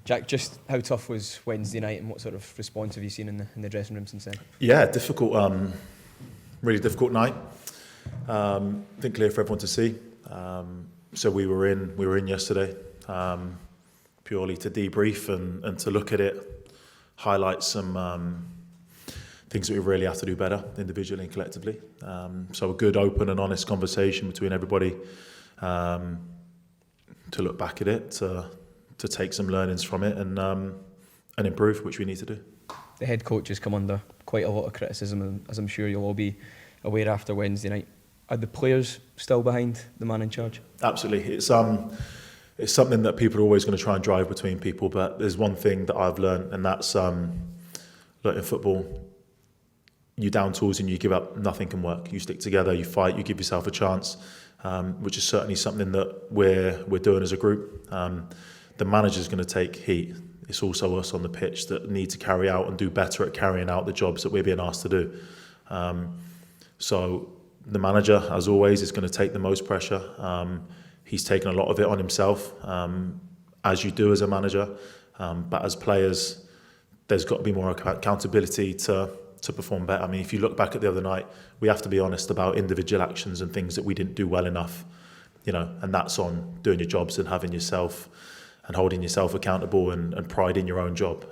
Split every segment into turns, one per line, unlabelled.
Jack, just how tough was Wednesday night, and what sort of response have you seen in the dressing room since then?
Yeah, difficult, really difficult night. Think clear for everyone to see. So we were in yesterday, purely to debrief and to look at it, highlight some things that we really have to do better individually and collectively. So a good, open and honest conversation between everybody, to look back at it, to take some learnings from it and improve, which we need to do.
The head coach has come under quite a lot of criticism, as I'm sure you'll all be aware after Wednesday night. Are the players still behind the man in charge?
Absolutely. It's something that people are always going to try and drive between people, but there's one thing that I've learned, and that's look, in football, you down tools and you give up, nothing can work. You stick together, you fight, you give yourself a chance, which is certainly something that we're doing as a group. The manager's going to take heat. It's also us on the pitch that need to carry out and do better at carrying out the jobs that we're being asked to do. So the manager, as always, is going to take the most pressure. He's taken a lot of it on himself, as you do as a manager. But as players, there's got to be more accountability to perform better. I mean, if you look back at the other night, we have to be honest about individual actions and things that we didn't do well enough, and that's on doing your jobs and having yourself and holding yourself accountable and pride in your own job.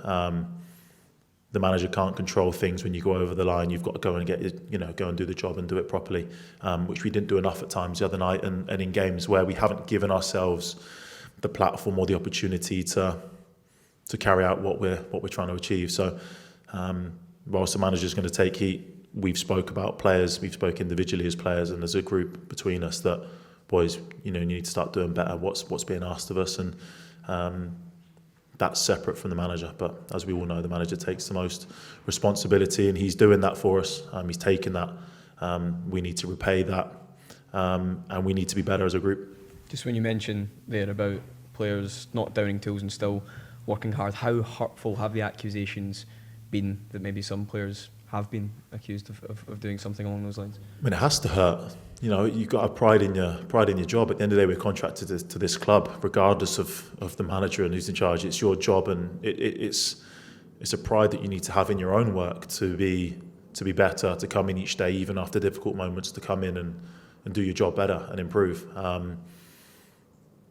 The manager can't control things when you go over the line. You've got to go and go and do the job and do it properly, which we didn't do enough at times the other night, and in games where we haven't given ourselves the platform or the opportunity to carry out what we're trying to achieve. So whilst the manager's going to take heat, we've spoke about players, we've spoke individually as players and as a group between us that, boys, you need to start doing better. What's being asked of us, and that's separate from the manager. But as we all know, the manager takes the most responsibility, and he's doing that for us. He's taken that. We need to repay that, and we need to be better as a group.
Just when you mentioned there about players not downing tools and still working hard, how hurtful have the accusations been that maybe some players have been accused of doing something along those lines? I
mean, it has to hurt. You've got to have pride in your job. At the end of the day, we're contracted to this club, regardless of the manager and who's in charge. It's your job, and it's a pride that you need to have in your own work to be better, to come in each day, even after difficult moments, to come in and do your job better and improve.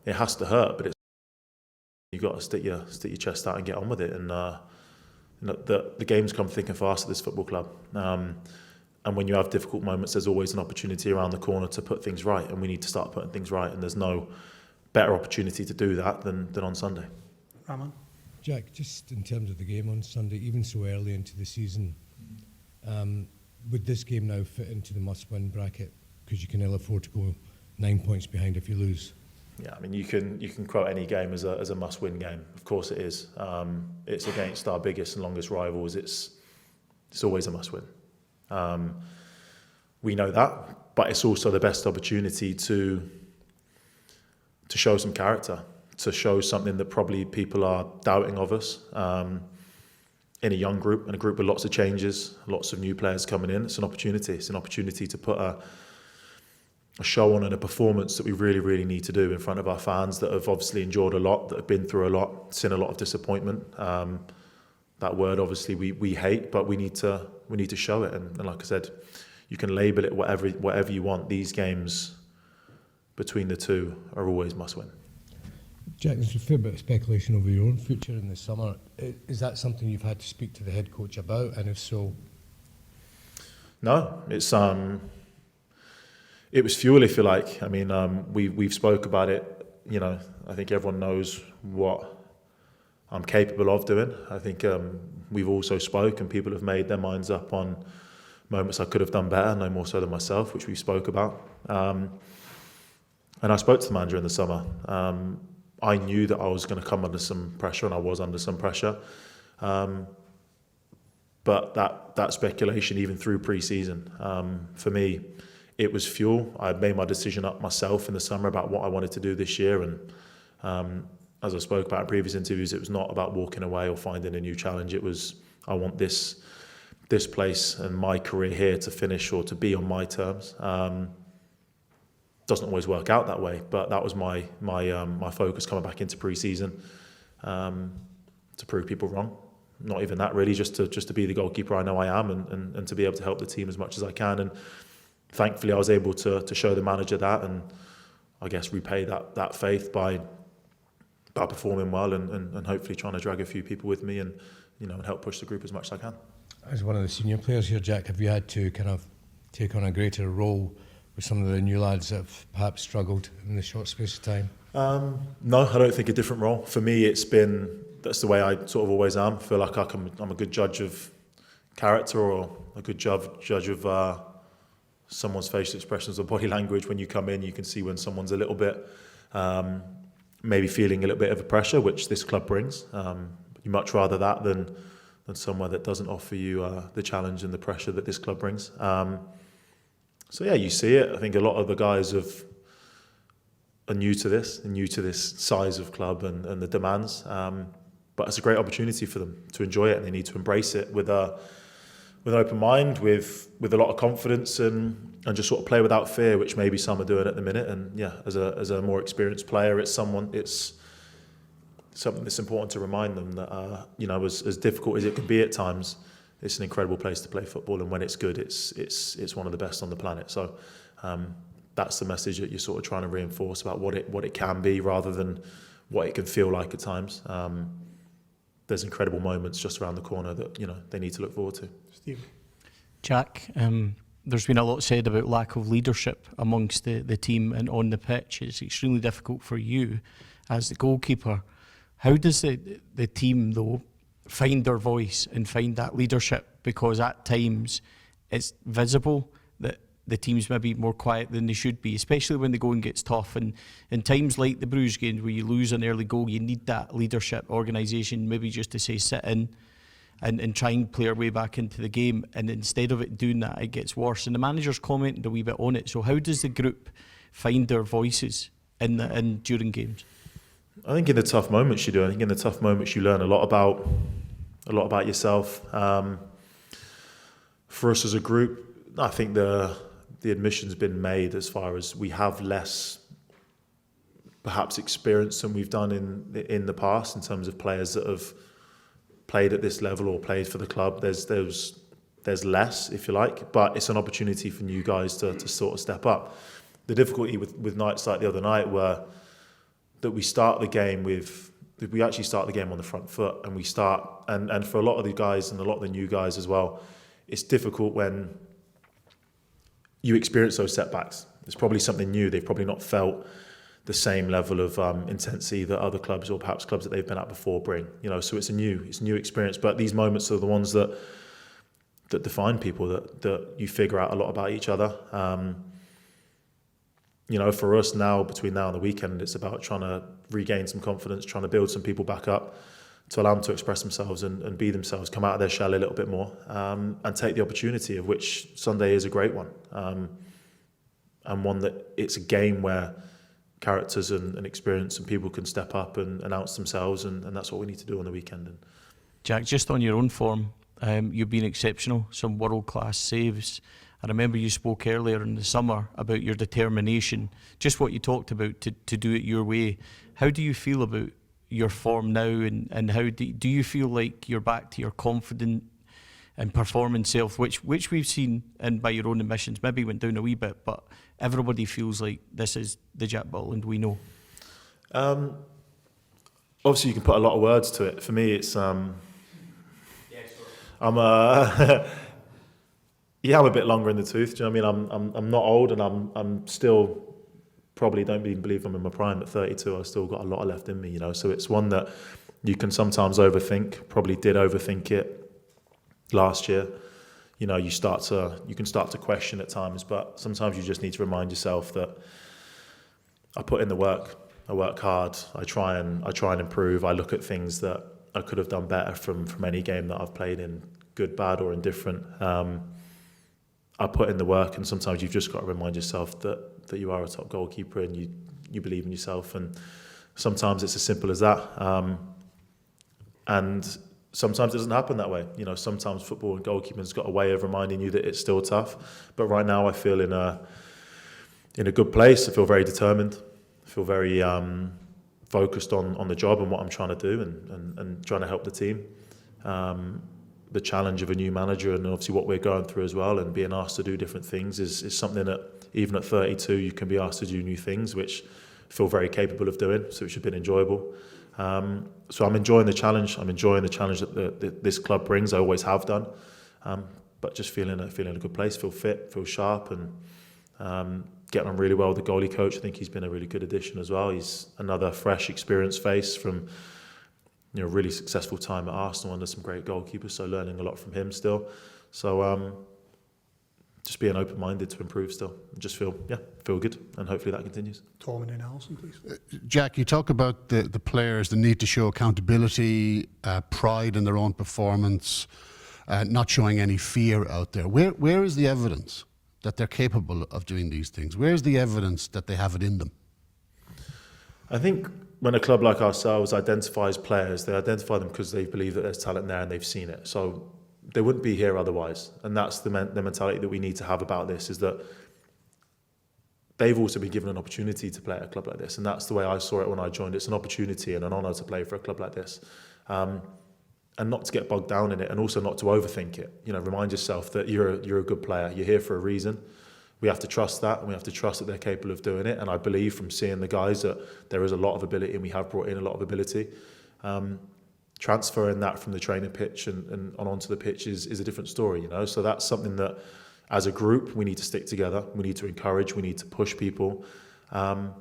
It has to hurt, but you've got to stick your chest out and get on with it. And the games come thick and fast at this football club. And when you have difficult moments, there's always an opportunity around the corner to put things right, and we need to start putting things right. And there's no better opportunity to do that than on Sunday.
Ramon?
Jack, just in terms of the game on Sunday, even so early into the season, would this game now fit into the must-win bracket? Because you can ill afford to go 9 points behind if you lose.
Yeah, I mean, you can quote any game as a must-win game. Of course it is. It's against our biggest and longest rivals. It's always a must-win. We know that, but it's also the best opportunity to show some character, to show something that probably people are doubting of us. In a young group, and a group with lots of changes, lots of new players coming in, it's an opportunity. It's an opportunity to put a show on and a performance that we really, really need to do in front of our fans that have obviously endured a lot, that have been through a lot, seen a lot of disappointment. That word, obviously, we hate, but we need to show it. And like I said, you can label it whatever you want. These games between the two are always must-win.
Jack, there's a fair bit of speculation over your own future in the summer. Is that something you've had to speak to the head coach about? And if so?
No, it was fuel, if you like. I mean, we've spoke about it. I think everyone knows what I'm capable of doing. I think we've also spoke, and people have made their minds up on moments I could have done better, no more so than myself, which we spoke about. And I spoke to the manager in the summer. I knew that I was going to come under some pressure, and I was under some pressure. But that speculation, even through pre-season, for me, it was fuel. I made my decision up myself in the summer about what I wanted to do this year, and as I spoke about in previous interviews, it was not about walking away or finding a new challenge. It was, I want this place and my career here to finish or to be on my terms. Doesn't always work out that way, but that was my focus coming back into pre-season. prove people wrong. Not even that really, just to be the goalkeeper I know I am, and to be able to help the team as much as I can. And thankfully I was able to show the manager that, and I guess repay that faith by performing well and hopefully trying to drag a few people with me and and help push the group as much as I can.
As one of the senior players here, Jack, have you had to kind of take on a greater role with some of the new lads that have perhaps struggled in the short space of time?
No, I don't think a different role. For me, that's the way I sort of always am. I feel like I'm a good judge of character, or a good judge of someone's facial expressions or body language. When you come in, you can see when someone's a little bit maybe feeling a little bit of a pressure, which this club brings. You much rather that than somewhere that doesn't offer you the challenge and the pressure that this club brings. So yeah, you see it. I think a lot of the guys are new to this size of club and the demands. But it's a great opportunity for them to enjoy it, and they need to embrace it with an open mind, with a lot of confidence, and just sort of play without fear, which maybe some are doing at the minute. And yeah, as a more experienced player, it's something that's important to remind them that as difficult as it can be at times, it's an incredible place to play football, and when it's good, it's one of the best on the planet. So that's the message that you're sort of trying to reinforce about what it can be, rather than what it can feel like at times. There's incredible moments just around the corner that they need to look forward to.
Steve.
Jack, there's been a lot said about lack of leadership amongst the team and on the pitch. It's extremely difficult for you as the goalkeeper. How does the team, though, find their voice and find that leadership? Because at times it's visible that the team's maybe more quiet than they should be, especially when the going gets tough. And in times like the Bruges games where you lose an early goal, you need that leadership, organisation, maybe just to say sit in and try and play our way back into the game. And instead of it doing that, it gets worse. And the manager's commented a wee bit on it. So how does the group find their voices during games?
I think in the tough moments you do. I think in the tough moments you learn a lot about yourself. For us as a group, I think the admission's been made as far as we have less perhaps experience than we've done in the past, in terms of players that have played at this level or played for the club. There's less, if you like, but it's an opportunity for new guys to sort of step up. The difficulty with nights like the other night were that we actually start the game on the front foot, and we start, and for a lot of the guys and a lot of the new guys as well, it's difficult when you experience those setbacks. It's probably something new. They've probably not felt the same level of intensity that other clubs, or perhaps clubs that they've been at before, bring. So it's a new experience. But these moments are the ones that define people, that you figure out a lot about each other. For us now, between now and the weekend, it's about trying to regain some confidence, trying to build some people back up, to allow them to express themselves and be themselves, come out of their shell a little bit more, and take the opportunity, of which Sunday is a great one. And one that it's a game where characters and experience and people can step up and announce themselves, and that's what we need to do on the weekend. And
Jack, just on your own form, you've been exceptional, some world-class saves. I remember you spoke earlier in the summer about your determination, just what you talked about to do it your way. How do you feel about your form now, and how do you feel like you're back to your confident and performing self, which we've seen, and by your own admissions, maybe went down a wee bit, but everybody feels like this is the Jack Butland we know?
Obviously, you can put a lot of words to it. For me, it's I'm a bit longer in the tooth. Do you know what I mean? I'm not old, and I'm still probably don't even believe I'm in my prime at 32. I've still got a lot left in me, So it's one that you can sometimes overthink. Probably did overthink it last year. You can start to question at times, but sometimes you just need to remind yourself that I put in the work. I work hard. I try and improve. I look at things that I could have done better from any game that I've played in, good, bad, or indifferent. I put in the work, and sometimes you've just got to remind yourself that you are a top goalkeeper, and you believe in yourself. And sometimes it's as simple as that. And sometimes it doesn't happen that way. Sometimes football and goalkeeping's got a way of reminding you that it's still tough. But right now, I feel in a good place. I feel very determined. I feel very focused on the job and what I'm trying to do and trying to help the team. The challenge of a new manager and obviously what we're going through as well, and being asked to do different things is something that even at 32 you can be asked to do new things, which I feel very capable of doing, so it should have been enjoyable. So I'm enjoying the challenge. I'm enjoying the challenge that this club brings. I always have done, but just feeling a good place, feel fit, feel sharp, and getting on really well with the goalie coach. I think he's been a really good addition as well. He's another fresh, experienced face from really successful time at Arsenal under some great goalkeepers. So learning a lot from him still. So just being open-minded to improve still. Just feel good, and hopefully that continues.
Tom and then Alison, please.
Jack, you talk about the players, the need to show accountability, pride in their own performance, not showing any fear out there. Where is the evidence that they're capable of doing these things? Where's the evidence that they have it in them?
I think when a club like ourselves identifies players, they identify them because they believe that there's talent there and they've seen it. So they wouldn't be here otherwise. And that's the mentality that we need to have about this, is that they've also been given an opportunity to play at a club like this. And that's the way I saw it when I joined. It's an opportunity and an honour to play for a club like this. And not to get bogged down in it, and also not to overthink it. Remind yourself that you're a good player. You're here for a reason. We have to trust that, and we have to trust that they're capable of doing it. And I believe from seeing the guys that there is a lot of ability, and we have brought in a lot of ability. Transferring that from the training pitch and onto the pitch is a different story, So that's something that, as a group, we need to stick together. We need to encourage. We need to push people, and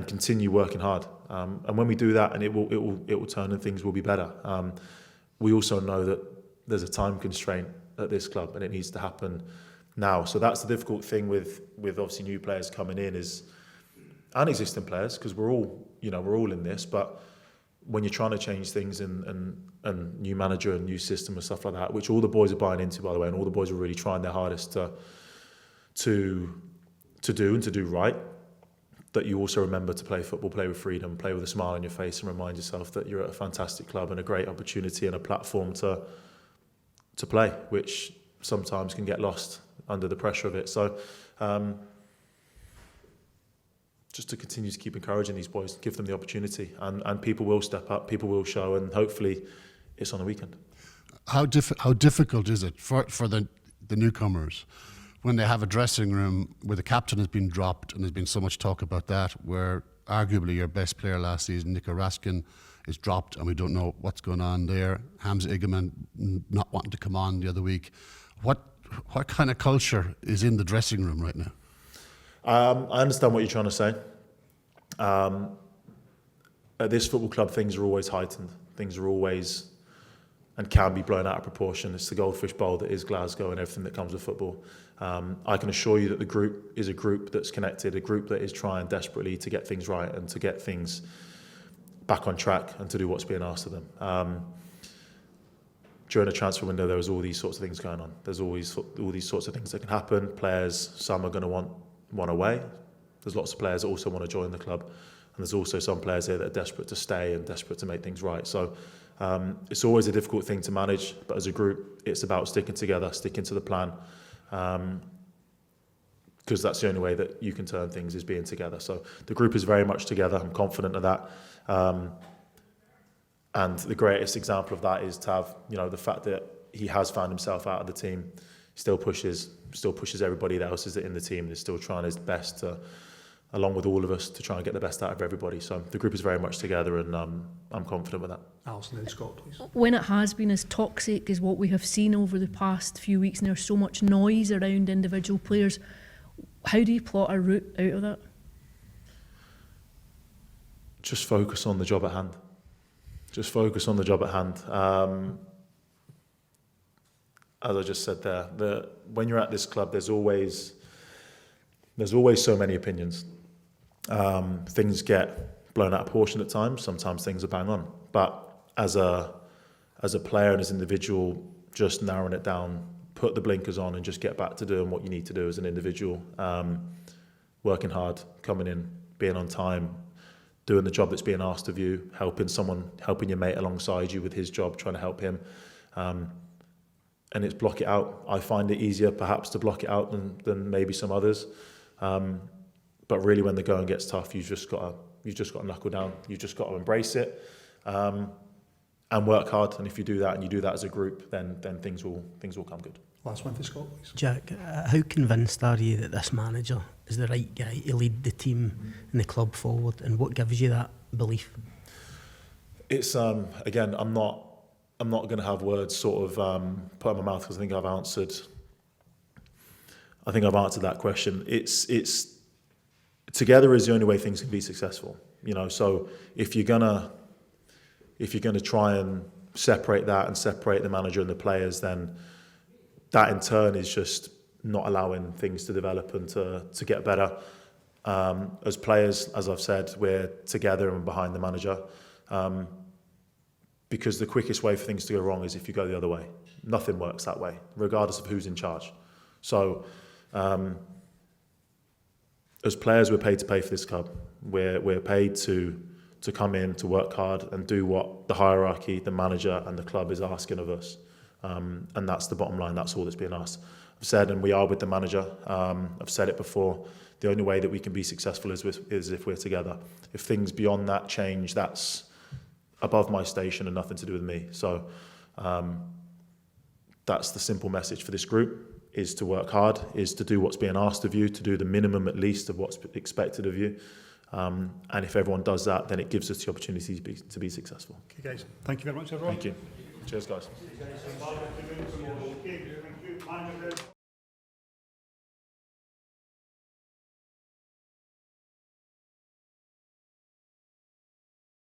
continue working hard. And when we do that, and it will turn, and things will be better. We also know that there's a time constraint at this club, and it needs to happen now. So that's the difficult thing with obviously new players coming in and existing players, because we're all in this. But when you're trying to change things and new manager and new system and stuff like that, which all the boys are buying into, by the way, and all the boys are really trying their hardest to do right, that you also remember to play football, play with freedom, play with a smile on your face, and remind yourself that you're at a fantastic club and a great opportunity and a platform to play, which sometimes can get lost under the pressure of it. So just to continue to keep encouraging these boys, give them the opportunity, and people will step up, people will show, and hopefully it's on the weekend.
How difficult is it for the newcomers when they have a dressing room where the captain has been dropped, and there's been so much talk about that, where arguably your best player last season, Nico Raskin, is dropped, and we don't know what's going on there. Hamza Igeman not wanting to come on the other week. What kind of culture is in the dressing room right now?
I understand what you're trying to say. At this football club, things are always heightened. Things are always and can be blown out of proportion. It's the goldfish bowl that is Glasgow and everything that comes with football. I can assure you that the group is a group that's connected, a group that is trying desperately to get things right and to get things back on track and to do what's being asked of them. During a transfer window, there was all these sorts of things going on. There's always all these sorts of things that can happen. Players, some are going to want away. There's lots of players that also want to join the club. And there's also some players here that are desperate to stay and desperate to make things right. So it's always a difficult thing to manage. But as a group, it's about sticking together, sticking to the plan. Because that's the only way that you can turn things, is being together. So the group is very much together. I'm confident of that. And the greatest example of that is to have, the fact that he has found himself out of the team, still pushes everybody else is in the team, and is still trying his best to, along with all of us, to try and get the best out of everybody. So the group is very much together, and I'm confident with that.
Alison and Scott, please.
When it has been as toxic as what we have seen over the past few weeks, and there's so much noise around individual players, how do you plot a route out of that?
Just focus on the job at hand. Just focus on the job at hand. As I just said there, when you're at this club, there's always so many opinions. Things get blown out of proportion at times. Sometimes things are bang on. But as a player and as an individual, just narrowing it down, put the blinkers on, and just get back to doing what you need to do as an individual. Working hard, coming in, being on time, doing the job that's being asked of you, helping your mate alongside you with his job, trying to help him. And it's block it out. I find it easier perhaps to block it out than maybe some others. But really when the going gets tough, you've just got You've just got to knuckle down. You've just got to embrace it and work hard. And if you do that and you do that as a group, then things will come good.
Last one for Scott, please.
Jack, how convinced are you that this manager is the right guy to lead the team and the club forward, and what gives you that belief?
It's again, I'm not going to have words sort of put in my mouth because I think I've answered that question. It's together is the only way things can be successful. You know, so if you're gonna try and separate that and separate the manager and the players, then that in turn is just not allowing things to develop and to get better. As players, as I've said, we're together and behind the manager. Because the quickest way for things to go wrong is if you go the other way. Nothing works that way, regardless of who's in charge. So, as players, we're paid to play for this club. We're paid to come in, to work hard and do what the hierarchy, the manager and the club is asking of us. And that's the bottom line. That's all that's being asked. I've said, and we are with the manager. I've said it before. The only way that we can be successful is if we're together. If things beyond that change, that's above my station and nothing to do with me. So that's the simple message for this group, is to work hard, is to do what's being asked of you, to do the minimum at least of what's expected of you. And if everyone does that, then it gives us the opportunity to be successful.
Okay, guys. Thank you very much, everyone.
Thank you. Cheers, guys.